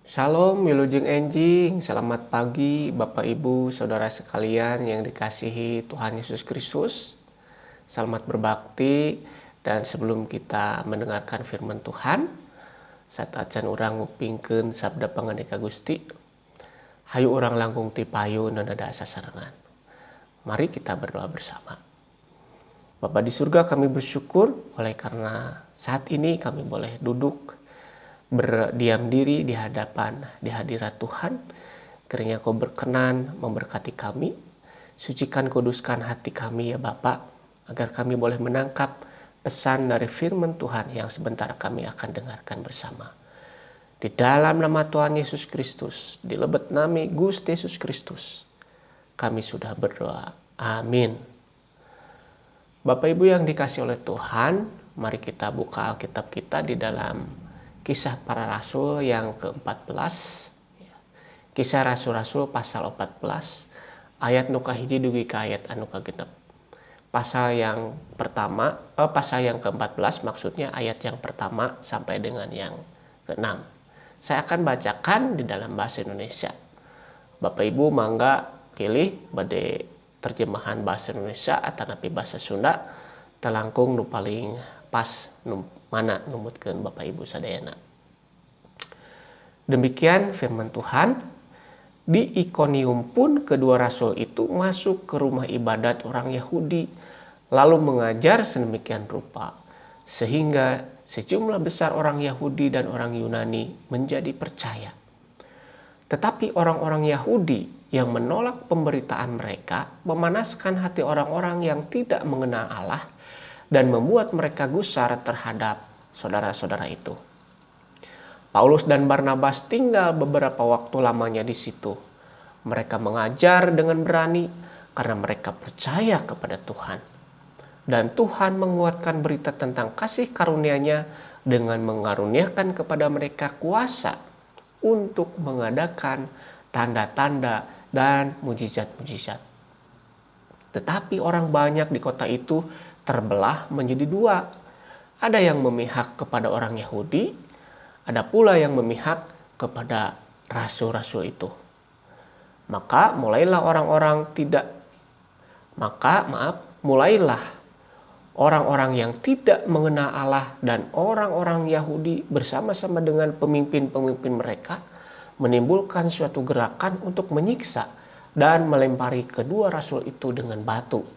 Shalom, Wilujeng Enjing. Selamat pagi, Bapak Ibu, Saudara sekalian yang dikasihi Tuhan Yesus Kristus. Selamat berbakti, dan sebelum kita mendengarkan firman Tuhan, saat acan urang ngupingkeun sabda pangandika Gusti, hayu urang langkung ti payun dan ada sasarengan. Mari kita berdoa bersama. Bapa di surga, kami bersyukur oleh karena saat ini kami boleh duduk berdiam diri di hadirat Tuhan. Kiranya Kau berkenan memberkati kami, sucikan kuduskan hati kami ya Bapa, agar kami boleh menangkap pesan dari firman Tuhan yang sebentar kami akan dengarkan bersama. Di dalam nama Tuhan Yesus Kristus, di lebet nami Gusti Yesus Kristus, kami sudah berdoa. Amin. Bapak Ibu yang dikasih oleh Tuhan, mari kita buka Alkitab kita di dalam Kisah Para Rasul yang ke-14. Kisah Rasul-Rasul pasal 14. Ayat nu kahiji dugi ka ayat anu kagenep. Pasal yang ke-14 maksudnya ayat yang pertama sampai dengan yang ke-6. Saya akan bacakan di dalam bahasa Indonesia. Bapak Ibu mangga pilih bade terjemahan bahasa Indonesia atau napi bahasa Sunda, telangkung nu paling pas mana numutkeun Bapak Ibu sadayana. Demikian firman Tuhan. Di Ikonium pun kedua rasul itu masuk ke rumah ibadat orang Yahudi, lalu mengajar sedemikian rupa, sehingga sejumlah besar orang Yahudi dan orang Yunani menjadi percaya. Tetapi orang-orang Yahudi yang menolak pemberitaan mereka memanaskan hati orang-orang yang tidak mengenal Allah dan membuat mereka gusar terhadap saudara-saudara itu. Paulus dan Barnabas tinggal beberapa waktu lamanya di situ. Mereka mengajar dengan berani karena mereka percaya kepada Tuhan. Dan Tuhan menguatkan berita tentang kasih karunia-Nya dengan mengaruniakan kepada mereka kuasa untuk mengadakan tanda-tanda dan mujizat-mujizat. Tetapi orang banyak di kota itu terbelah menjadi dua. Ada yang memihak kepada orang Yahudi, ada pula yang memihak kepada rasul-rasul itu. Mulailah orang-orang yang tidak mengenal Allah dan orang-orang Yahudi bersama-sama dengan pemimpin-pemimpin mereka menimbulkan suatu gerakan untuk menyiksa dan melempari kedua rasul itu dengan batu.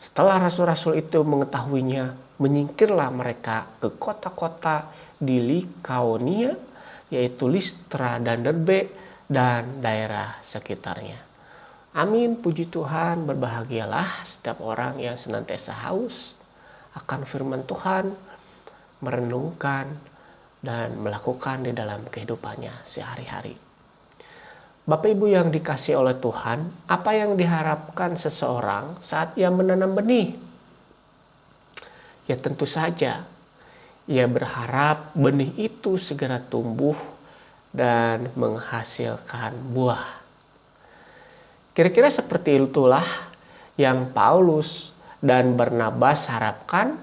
Setelah rasul-rasul itu mengetahuinya, menyingkirlah mereka ke kota-kota di Likaonia, yaitu Listra dan Derbe dan daerah sekitarnya. Amin, puji Tuhan. Berbahagialah setiap orang yang senantiasa haus akan firman Tuhan, merenungkan dan melakukan di dalam kehidupannya sehari-hari. Bapak Ibu yang dikasihi oleh Tuhan, apa yang diharapkan seseorang saat ia menanam benih? Ya tentu saja, ia berharap benih itu segera tumbuh dan menghasilkan buah. Kira-kira seperti itulah yang Paulus dan Barnabas harapkan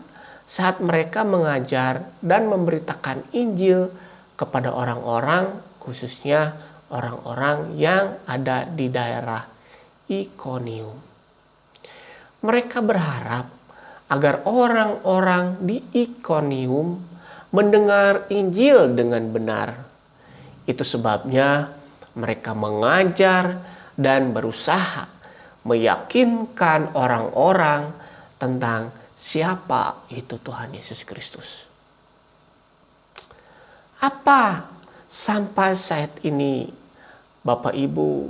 saat mereka mengajar dan memberitakan Injil kepada orang-orang, khususnya orang-orang yang ada di daerah Ikonium. Mereka berharap agar orang-orang di Ikonium mendengar Injil dengan benar. Itu sebabnya mereka mengajar dan berusaha meyakinkan orang-orang tentang siapa itu Tuhan Yesus Kristus. Apa sampai saat ini Bapak Ibu,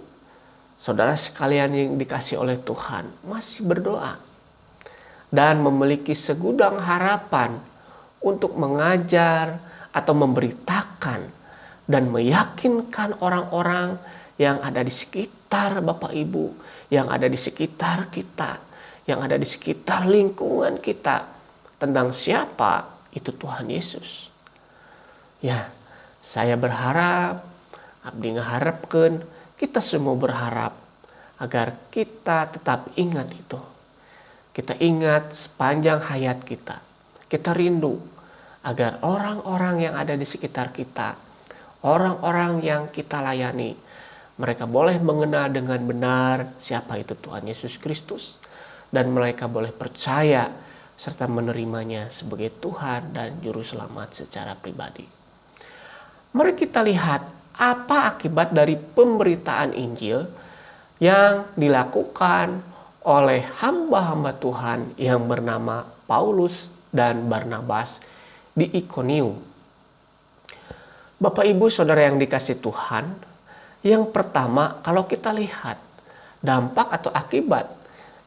saudara sekalian yang dikasihi oleh Tuhan masih berdoa dan memiliki segudang harapan untuk mengajar atau memberitakan dan meyakinkan orang-orang yang ada di sekitar Bapak Ibu, yang ada di sekitar kita, yang ada di sekitar lingkungan kita tentang siapa itu Tuhan Yesus. Ya, saya berharap, abdi ngaharepkeun, kita semua berharap agar kita tetap ingat itu. Kita ingat sepanjang hayat kita. Kita rindu agar orang-orang yang ada di sekitar kita, orang-orang yang kita layani, mereka boleh mengenal dengan benar siapa itu Tuhan Yesus Kristus, dan mereka boleh percaya serta menerimanya sebagai Tuhan dan Juru Selamat secara pribadi. Mari kita lihat apa akibat dari pemberitaan Injil yang dilakukan oleh hamba-hamba Tuhan yang bernama Paulus dan Barnabas di Ikonium. Bapak Ibu Saudara yang dikasih Tuhan, yang pertama kalau kita lihat dampak atau akibat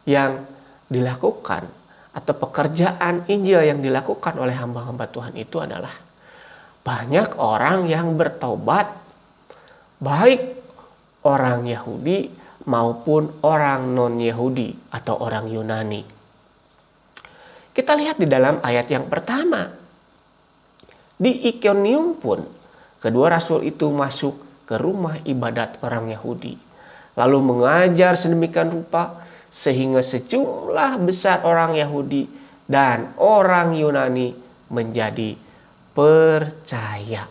yang dilakukan atau pekerjaan Injil yang dilakukan oleh hamba-hamba Tuhan itu adalah banyak orang yang bertobat, baik orang Yahudi maupun orang non-Yahudi atau orang Yunani. Kita lihat di dalam ayat yang pertama. Di Ikonium pun kedua rasul itu masuk ke rumah ibadat orang Yahudi, lalu mengajar sedemikian rupa sehingga sejumlah besar orang Yahudi dan orang Yunani menjadi percaya.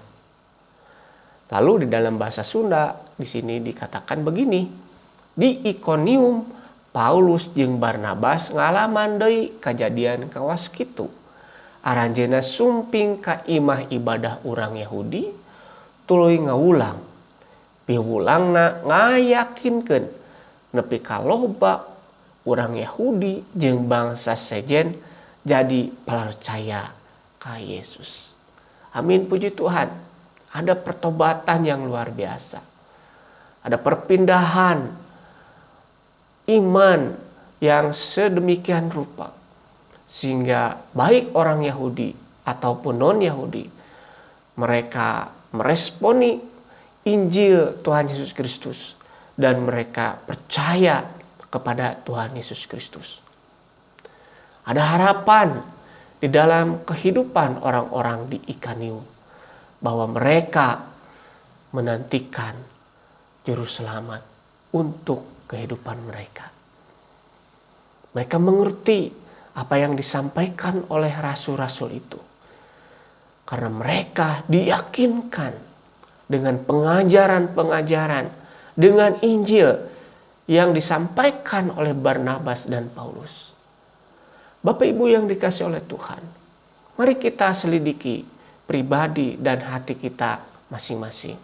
Lalu di dalam bahasa Sunda di sini dikatakan begini. Di Ikonium Paulus jeung Barnabas ngalaman deui kajadian kawas kitu. Aranjeunna sumping ka imah ibadah urang Yahudi tuluy ngawulang. Piwulangna ngayakinkeun nepi ka loba urang Yahudi jeung bangsa sejen jadi percaya ka Yesus. Amin, puji Tuhan. Ada pertobatan yang luar biasa. Ada perpindahan iman yang sedemikian rupa sehingga baik orang Yahudi ataupun non-Yahudi mereka meresponi Injil Tuhan Yesus Kristus dan mereka percaya kepada Tuhan Yesus Kristus. Ada harapan di dalam kehidupan orang-orang di Ikonium bahwa mereka menantikan Juru Selamat untuk kehidupan mereka. Mereka mengerti apa yang disampaikan oleh rasul-rasul itu. Karena mereka diyakinkan dengan pengajaran-pengajaran, dengan Injil yang disampaikan oleh Barnabas dan Paulus. Bapak Ibu yang dikasih oleh Tuhan, mari kita selidiki pribadi dan hati kita masing-masing.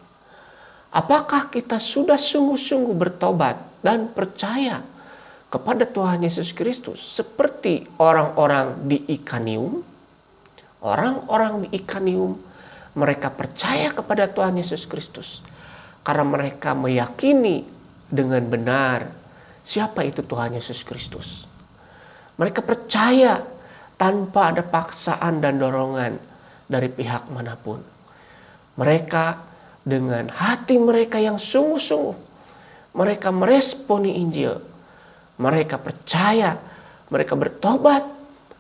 Apakah kita sudah sungguh-sungguh bertobat dan percaya kepada Tuhan Yesus Kristus seperti orang-orang di Ikonium? Orang-orang di Ikonium mereka percaya kepada Tuhan Yesus Kristus karena mereka meyakini dengan benar siapa itu Tuhan Yesus Kristus. Mereka percaya tanpa ada paksaan dan dorongan dari pihak manapun. Mereka dengan hati mereka yang sungguh-sungguh, mereka meresponi Injil. Mereka percaya, mereka bertobat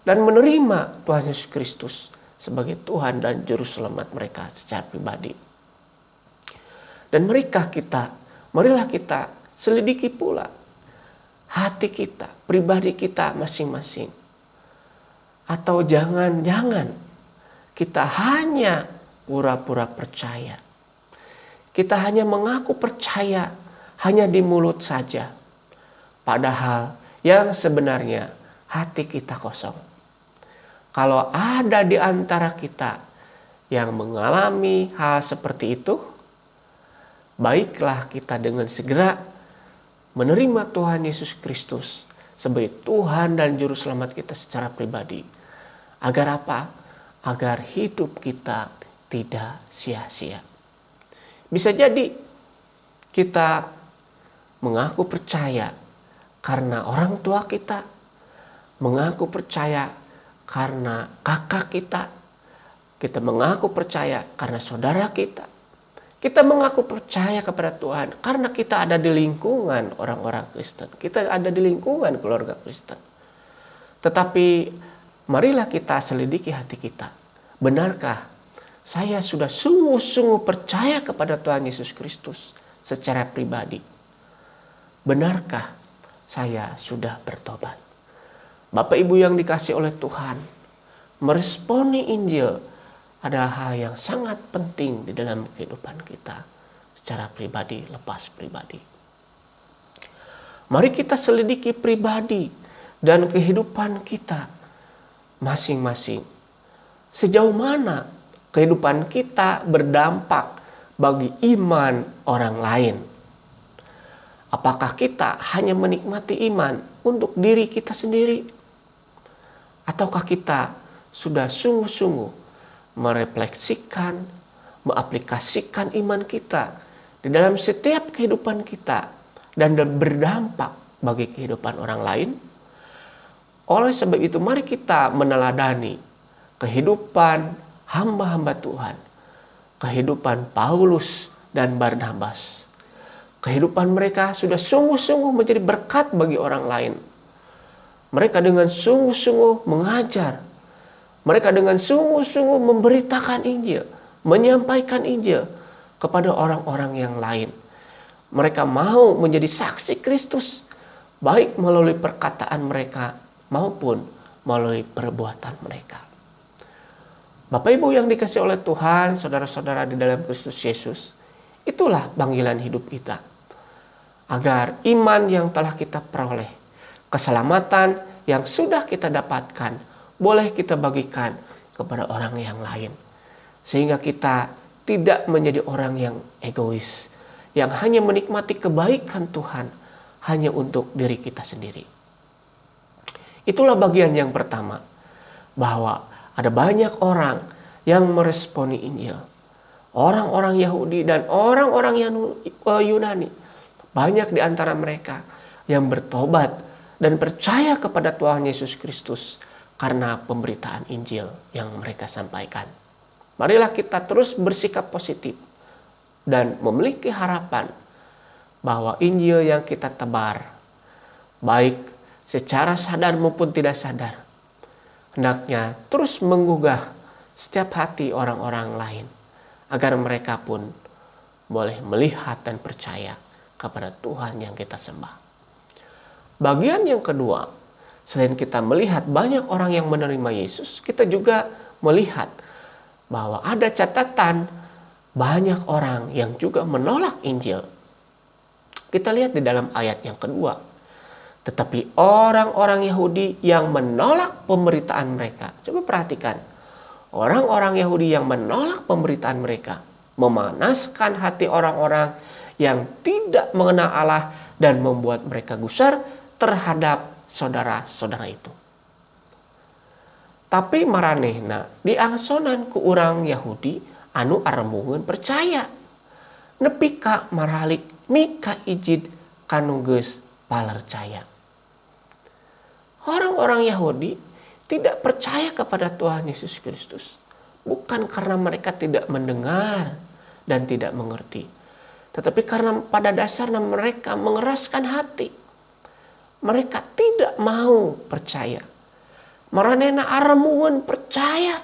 dan menerima Tuhan Yesus Kristus sebagai Tuhan dan Juru Selamat mereka secara pribadi. Dan marilah kita selidiki pula hati kita, pribadi kita masing-masing. Atau jangan-jangan kita hanya pura-pura percaya. Kita hanya mengaku percaya hanya di mulut saja. Padahal yang sebenarnya hati kita kosong. Kalau ada di antara kita yang mengalami hal seperti itu, baiklah kita dengan segera menerima Tuhan Yesus Kristus sebagai Tuhan dan Juru Selamat kita secara pribadi. Agar apa? Agar hidup kita tidak sia-sia. Bisa jadi kita mengaku percaya karena orang tua kita, mengaku percaya karena kakak kita mengaku percaya karena saudara kita mengaku percaya kepada Tuhan karena kita ada di lingkungan orang-orang Kristen, kita ada di lingkungan keluarga Kristen. Tetapi marilah kita selidiki hati kita. Benarkah saya sudah sungguh-sungguh percaya kepada Tuhan Yesus Kristus secara pribadi? Benarkah saya sudah bertobat? Bapak Ibu yang dikasih oleh Tuhan, meresponi Injil adalah hal yang sangat penting di dalam kehidupan kita secara pribadi, lepas pribadi. Mari kita selidiki pribadi dan kehidupan kita masing-masing. Sejauh mana kehidupan kita berdampak bagi iman orang lain? Apakah kita hanya menikmati iman untuk diri kita sendiri? Ataukah kita sudah sungguh-sungguh merefleksikan, mengaplikasikan iman kita di dalam setiap kehidupan kita dan berdampak bagi kehidupan orang lain? Oleh sebab itu, mari kita meneladani kehidupan hamba-hamba Tuhan, kehidupan Paulus dan Barnabas. Kehidupan mereka sudah sungguh-sungguh menjadi berkat bagi orang lain. Mereka dengan sungguh-sungguh mengajar. Mereka dengan sungguh-sungguh memberitakan Injil, menyampaikan Injil kepada orang-orang yang lain. Mereka mau menjadi saksi Kristus, baik melalui perkataan mereka maupun melalui perbuatan mereka. Bapak Ibu yang dikasihi oleh Tuhan, saudara-saudara di dalam Kristus Yesus, itulah panggilan hidup kita. Agar iman yang telah kita peroleh, keselamatan yang sudah kita dapatkan, boleh kita bagikan kepada orang yang lain. Sehingga kita tidak menjadi orang yang egois, yang hanya menikmati kebaikan Tuhan hanya untuk diri kita sendiri. Itulah bagian yang pertama, bahwa ada banyak orang yang meresponi Injil. Orang-orang Yahudi dan orang-orang Yunani. Banyak di antara mereka yang bertobat dan percaya kepada Tuhan Yesus Kristus karena pemberitaan Injil yang mereka sampaikan. Marilah kita terus bersikap positif dan memiliki harapan bahwa Injil yang kita tebar, baik secara sadar maupun tidak sadar, hendaknya terus menggugah setiap hati orang-orang lain, agar mereka pun boleh melihat dan percaya kepada Tuhan yang kita sembah. Bagian yang kedua, selain kita melihat banyak orang yang menerima Yesus, kita juga melihat bahwa ada catatan banyak orang yang juga menolak Injil. Kita lihat di dalam ayat yang kedua. Tetapi orang-orang Yahudi yang menolak pemberitaan mereka. Coba perhatikan. Orang-orang Yahudi yang menolak pemberitaan mereka memanaskan hati orang-orang yang tidak mengenal Allah dan membuat mereka gusar terhadap saudara-saudara itu. Tapi maranehna diangsonan ku urang Yahudi anu aremungeun percaya. Nepi ka maralik mika ijid kanu geus palercaya. Orang-orang Yahudi tidak percaya kepada Tuhan Yesus Kristus. Bukan karena mereka tidak mendengar dan tidak mengerti. Tetapi karena pada dasarnya mereka mengeraskan hati. Mereka tidak mau percaya. Maranehna aremungeun percaya.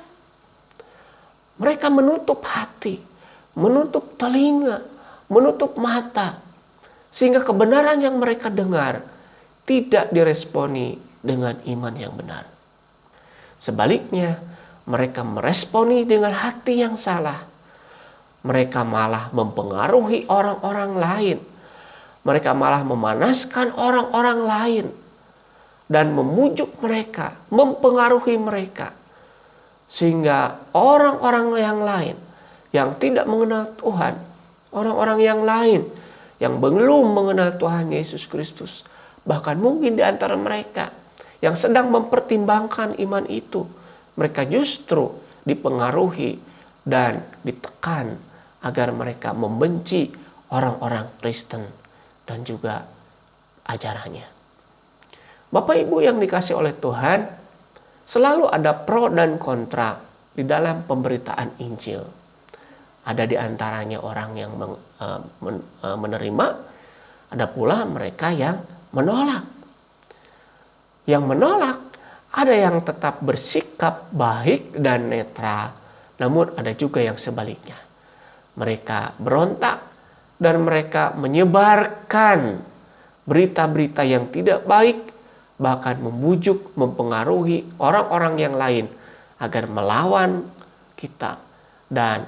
Mereka menutup hati, menutup telinga, menutup mata. Sehingga kebenaran yang mereka dengar tidak diresponi dengan iman yang benar. Sebaliknya, mereka meresponi dengan hati yang salah. Mereka malah mempengaruhi orang-orang lain. Mereka malah memanaskan orang-orang lain. Dan memujuk mereka, mempengaruhi mereka. Sehingga orang-orang yang lain yang tidak mengenal Tuhan, orang-orang yang lain yang belum mengenal Tuhan Yesus Kristus, bahkan mungkin di antara mereka yang sedang mempertimbangkan iman itu, mereka justru dipengaruhi dan ditekan agar mereka membenci orang-orang Kristen dan juga ajarannya. Bapak Ibu yang dikasih oleh Tuhan, selalu ada pro dan kontra di dalam pemberitaan Injil. Ada di antaranya orang yang menerima, ada pula mereka yang menolak. Yang menolak, ada yang tetap bersikap baik dan netral, namun ada juga yang sebaliknya. Mereka berontak dan mereka menyebarkan berita-berita yang tidak baik, bahkan membujuk, mempengaruhi orang-orang yang lain agar melawan kita, dan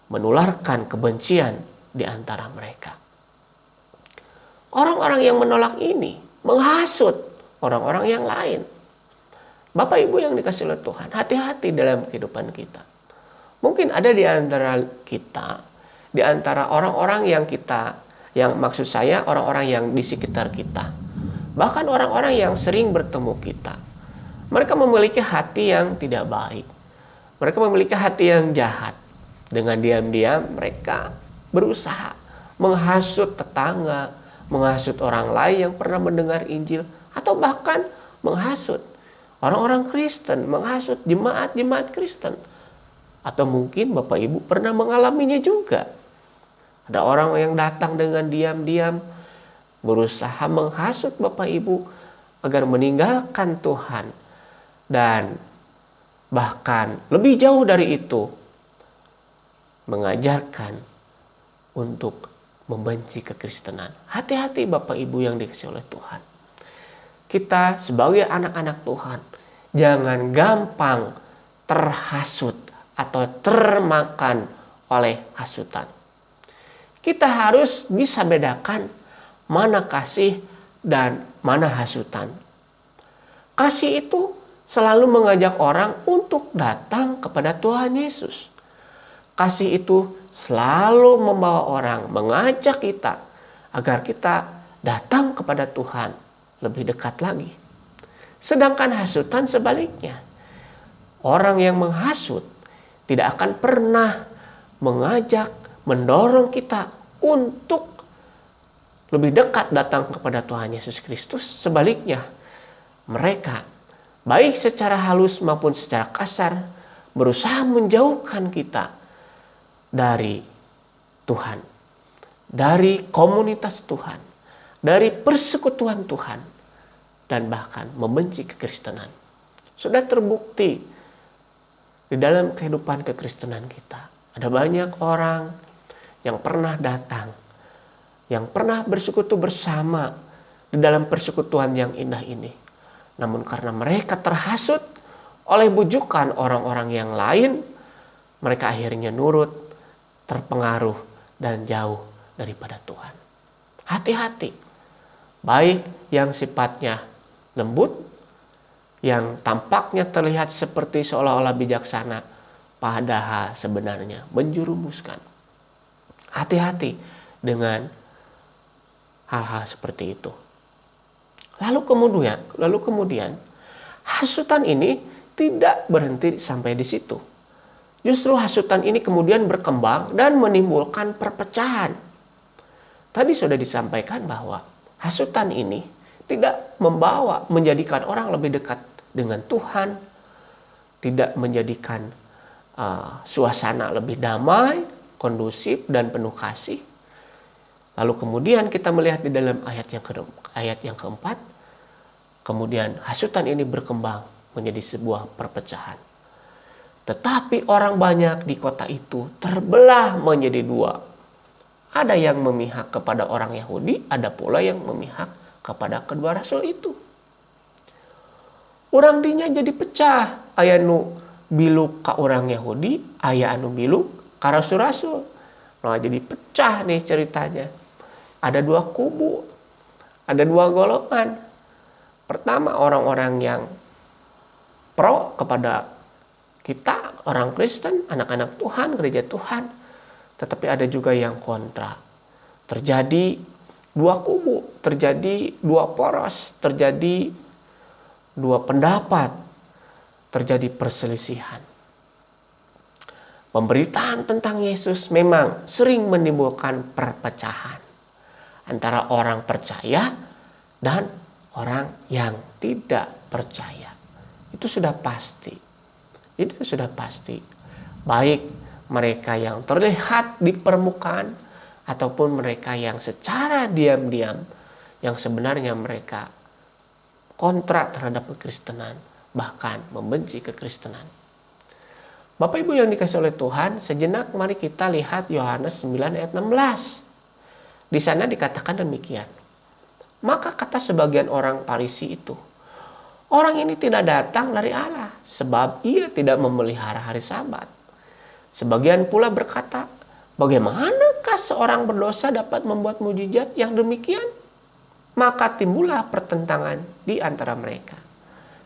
menularkan kebencian di antara mereka. Orang-orang yang menolak ini menghasut orang-orang yang lain. Bapak Ibu yang dikasihi oleh Tuhan, hati-hati dalam kehidupan kita. Mungkin ada di antara kita, di antara orang-orang yang maksud saya orang-orang yang di sekitar kita. Bahkan orang-orang yang sering bertemu kita. Mereka memiliki hati yang tidak baik. Mereka memiliki hati yang jahat. Dengan diam-diam mereka berusaha menghasut tetangga, menghasut orang lain yang pernah mendengar Injil, atau bahkan menghasut orang-orang Kristen, menghasut jemaat-jemaat Kristen. Atau mungkin Bapak Ibu pernah mengalaminya juga. Ada orang yang datang dengan diam-diam berusaha menghasut Bapak Ibu agar meninggalkan Tuhan. Dan bahkan lebih jauh dari itu, mengajarkan untuk membenci kekristenan. Hati-hati Bapak Ibu yang dikasihi oleh Tuhan. Kita sebagai anak-anak Tuhan, jangan gampang terhasut atau termakan oleh hasutan. Kita harus bisa bedakan mana kasih dan mana hasutan. Kasih itu selalu mengajak orang untuk datang kepada Tuhan Yesus. Kasih itu selalu membawa orang, mengajak kita agar kita datang kepada Tuhan lebih dekat lagi. Sedangkan hasutan sebaliknya. Orang yang menghasut tidak akan pernah mengajak, mendorong kita untuk lebih dekat datang kepada Tuhan Yesus Kristus. Sebaliknya, mereka baik secara halus maupun secara kasar berusaha menjauhkan kita dari Tuhan, dari komunitas Tuhan, dari persekutuan Tuhan, dan bahkan membenci kekristenan. Sudah terbukti di dalam kehidupan kekristenan kita. Ada banyak orang yang pernah datang, yang pernah bersekutu bersama di dalam persekutuan yang indah ini. Namun karena mereka terhasut oleh bujukan orang-orang yang lain, mereka akhirnya nurut, terpengaruh, dan jauh daripada Tuhan. Hati-hati, baik yang sifatnya lembut, yang tampaknya terlihat seperti seolah-olah bijaksana, padahal sebenarnya menjerumuskan. Hati-hati dengan hal-hal seperti itu. Lalu kemudian hasutan ini tidak berhenti sampai di situ. Justru hasutan ini kemudian berkembang dan menimbulkan perpecahan. Tadi sudah disampaikan bahwa hasutan ini tidak menjadikan orang lebih dekat dengan Tuhan, tidak menjadikan suasana lebih damai, kondusif, dan penuh kasih. Lalu kemudian kita melihat di dalam ayat yang keempat, kemudian hasutan ini berkembang menjadi sebuah perpecahan. Tetapi orang banyak di kota itu terbelah menjadi dua. Ada yang memihak kepada orang Yahudi, ada pula yang memihak kepada kedua rasul itu. Urang dinya jadi pecah. Aya nu biluk ka orang Yahudi, aya anu biluk ka rasul-rasul. Nah, jadi pecah nih ceritanya. Ada dua kubu, ada dua golongan. Pertama, orang-orang yang pro kepada kita, orang Kristen, anak-anak Tuhan, gereja Tuhan. Tetapi ada juga yang kontra. Terjadi dua kubu, terjadi dua poros, terjadi dua pendapat, terjadi perselisihan. Pemberitaan tentang Yesus memang sering menimbulkan perpecahan antara orang percaya dan orang yang tidak percaya. Itu sudah pasti. Itu sudah pasti. Baik mereka yang terlihat di permukaan ataupun mereka yang secara diam-diam yang sebenarnya mereka kontra terhadap kekristenan, bahkan membenci kekristenan. Bapak Ibu yang dikasihi oleh Tuhan, sejenak mari kita lihat Yohanes 9 ayat 16. Di sana dikatakan demikian. Maka kata sebagian orang Farisi itu, orang ini tidak datang dari Allah, sebab ia tidak memelihara hari Sabat. Sebagian pula berkata, bagaimanakah seorang berdosa dapat membuat mujizat yang demikian? Maka timbullah pertentangan di antara mereka.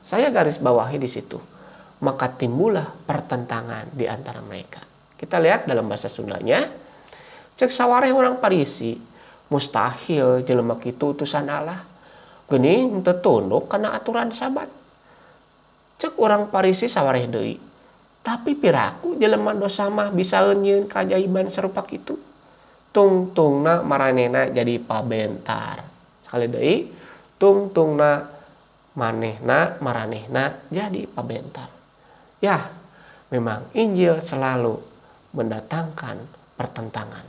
Saya garis bawahi di situ. Maka timbullah pertentangan di antara mereka. Kita lihat dalam bahasa Sundanya, cek sawareh orang Parisi, mustahil jelema kitu utusan Allah. Geuning teu tunduk kana aturan Sabat. Cek orang Parisi sawareh deui. Tapi piraku jelema dosa mah bisa nyieun keajaiban sarupa kitu. Tungtungna maranehna jadi pabentar. Sekali deui, tungtungna maranehna jadi pabentar. Ya, memang Injil selalu mendatangkan pertentangan,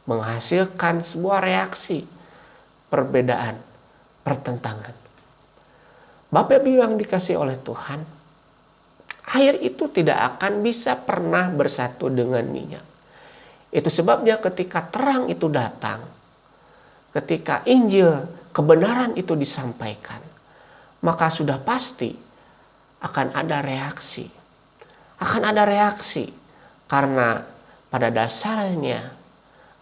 menghasilkan sebuah reaksi, perbedaan, pertentangan. Bapak Ibu yang dikasih oleh Tuhan, air itu tidak akan bisa pernah bersatu dengan minyak. Itu sebabnya ketika terang itu datang, ketika Injil kebenaran itu disampaikan, maka sudah pasti akan ada reaksi. Akan ada reaksi karena pada dasarnya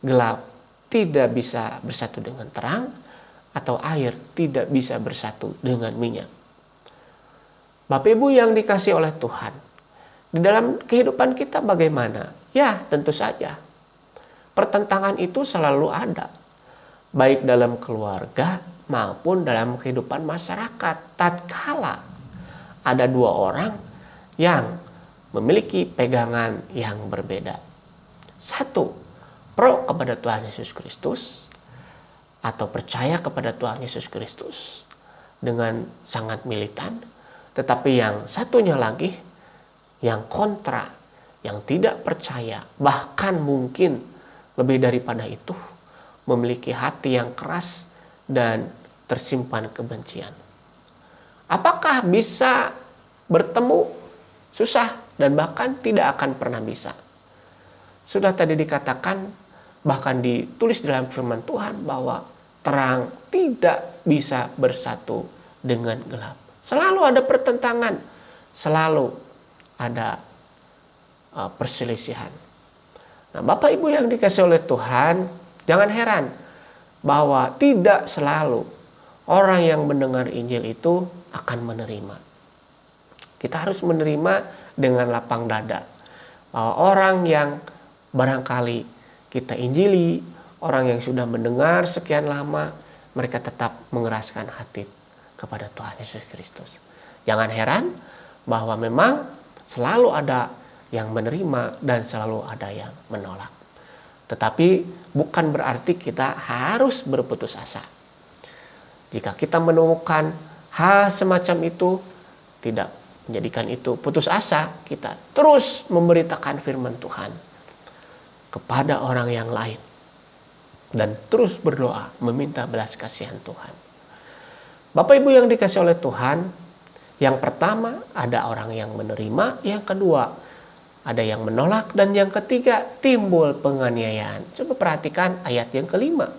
gelap tidak bisa bersatu dengan terang atau air tidak bisa bersatu dengan minyak. Bapak Ibu yang dikasih oleh Tuhan, di dalam kehidupan kita bagaimana? Ya, tentu saja. Pertentangan itu selalu ada. Baik dalam keluarga maupun dalam kehidupan masyarakat. Tatkala ada dua orang yang memiliki pegangan yang berbeda. Satu, pro kepada Tuhan Yesus Kristus atau percaya kepada Tuhan Yesus Kristus dengan sangat militan. Tetapi yang satunya lagi, yang kontra, yang tidak percaya, bahkan mungkin lebih daripada itu, memiliki hati yang keras dan tersimpan kebencian. Apakah bisa bertemu? Susah dan bahkan tidak akan pernah bisa. Sudah tadi dikatakan, bahkan ditulis dalam firman Tuhan bahwa terang tidak bisa bersatu dengan gelap. Selalu ada pertentangan, selalu ada perselisihan. Nah, Bapak Ibu yang dikasih oleh Tuhan, jangan heran bahwa tidak selalu orang yang mendengar Injil itu akan menerima. Kita harus menerima dengan lapang dada. Bahwa orang yang barangkali kita injili, orang yang sudah mendengar sekian lama, mereka tetap mengeraskan hati kepada Tuhan Yesus Kristus. Jangan heran bahwa memang selalu ada yang menerima dan selalu ada yang menolak. Tetapi bukan berarti kita harus berputus asa. Jika kita menemukan hal semacam itu, tidak menjadikan itu putus asa, kita terus memberitakan firman Tuhan kepada orang yang lain. Dan terus berdoa meminta belas kasihan Tuhan. Bapak Ibu yang dikasih oleh Tuhan, yang pertama ada orang yang menerima, yang kedua ada yang menolak, dan yang ketiga timbul penganiayaan. Coba perhatikan ayat yang kelima.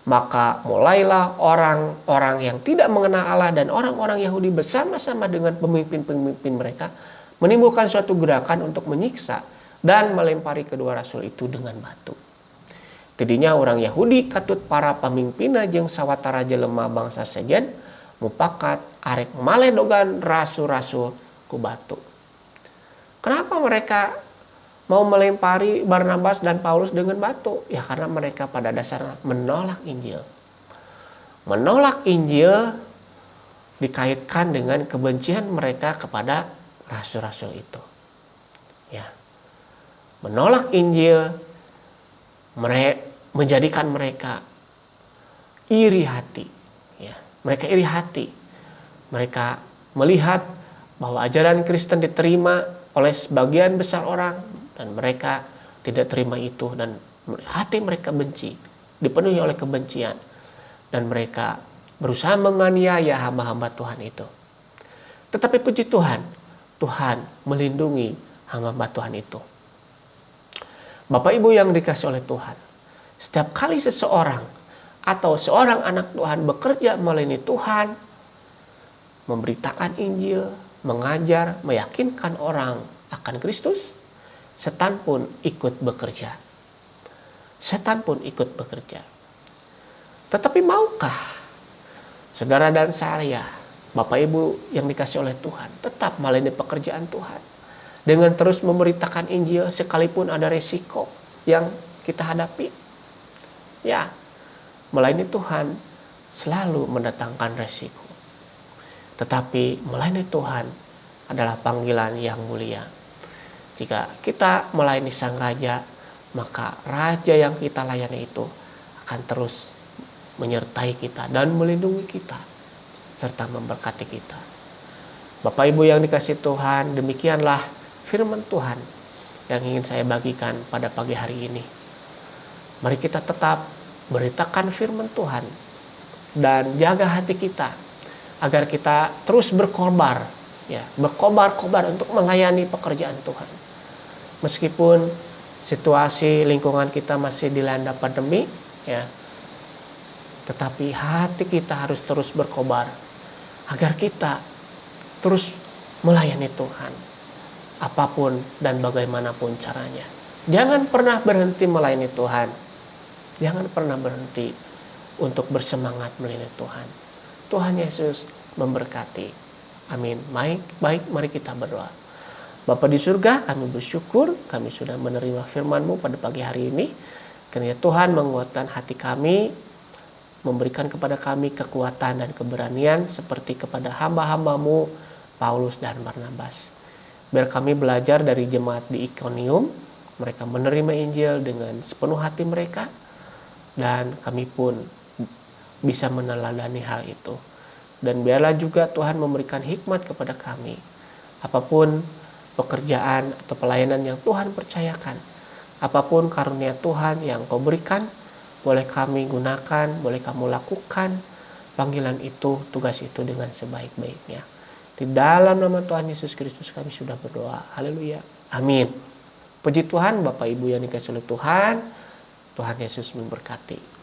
Maka mulailah orang-orang yang tidak mengenal Allah dan orang-orang Yahudi bersama-sama dengan pemimpin-pemimpin mereka menimbulkan suatu gerakan untuk menyiksa dan melempari kedua rasul itu dengan batu. Tidinya orang Yahudi katut para pamimpinna jeung sawatara jelema bangsa sejen mupakat arek maledogan rasul-rasul ku batu. Kenapa mereka mau melempari Barnabas dan Paulus dengan batu? Ya karena mereka pada dasarnya menolak Injil. Menolak Injil dikaitkan dengan kebencian mereka kepada rasul-rasul itu. Ya. Menolak Injil menjadikan mereka iri hati. Ya. Mereka iri hati. Mereka melihat bahwa ajaran Kristen diterima oleh sebagian besar orang dan mereka tidak terima itu dan hati mereka benci, dipenuhi oleh kebencian dan mereka berusaha menganiaya hamba-hamba Tuhan itu. Tetapi puji Tuhan, Tuhan melindungi hamba-hamba Tuhan itu. Bapak Ibu yang dikasih oleh Tuhan, setiap kali seseorang atau seorang anak Tuhan bekerja melayani Tuhan, memberitakan Injil, mengajar, meyakinkan orang akan Kristus, setan pun ikut bekerja. Setan pun ikut bekerja. Tetapi maukah saudara dan saya, Bapak Ibu yang dikasih oleh Tuhan, tetap melayani pekerjaan Tuhan dengan terus memberitakan Injil sekalipun ada resiko yang kita hadapi? Ya, melayani Tuhan selalu mendatangkan resiko. Tetapi melayani Tuhan adalah panggilan yang mulia. Jika kita melayani Sang Raja, maka Raja yang kita layani itu akan terus menyertai kita dan melindungi kita, serta memberkati kita. Bapak Ibu yang dikasih Tuhan, demikianlah firman Tuhan yang ingin saya bagikan pada pagi hari ini. Mari kita tetap beritakan firman Tuhan dan jaga hati kita agar kita terus berkobar, ya, berkobar-kobar untuk melayani pekerjaan Tuhan. Meskipun situasi lingkungan kita masih dilanda pandemi, ya, tetapi hati kita harus terus berkobar agar kita terus melayani Tuhan apapun dan bagaimanapun caranya. Jangan pernah berhenti melayani Tuhan. Jangan pernah berhenti untuk bersemangat melayani Tuhan. Tuhan Yesus memberkati. Amin. Baik, mari kita berdoa. Bapa di surga, kami bersyukur kami sudah menerima firman-Mu pada pagi hari ini. Kiranya Tuhan menguatkan hati kami, memberikan kepada kami kekuatan dan keberanian seperti kepada hamba-hamba-Mu Paulus dan Barnabas. Biar kami belajar dari jemaat di Ikonium, mereka menerima Injil dengan sepenuh hati mereka, dan kami pun bisa meneladani hal itu. Dan biarlah juga Tuhan memberikan hikmat kepada kami. Apapun pekerjaan atau pelayanan yang Tuhan percayakan, apapun karunia Tuhan yang Kau berikan, boleh kami gunakan, boleh kamu lakukan panggilan itu, tugas itu dengan sebaik-baiknya. Di dalam nama Tuhan Yesus Kristus kami sudah berdoa. Haleluya. Amin. Puji Tuhan, Bapak Ibu yang dikasihi oleh Tuhan. Tuhan Yesus memberkati.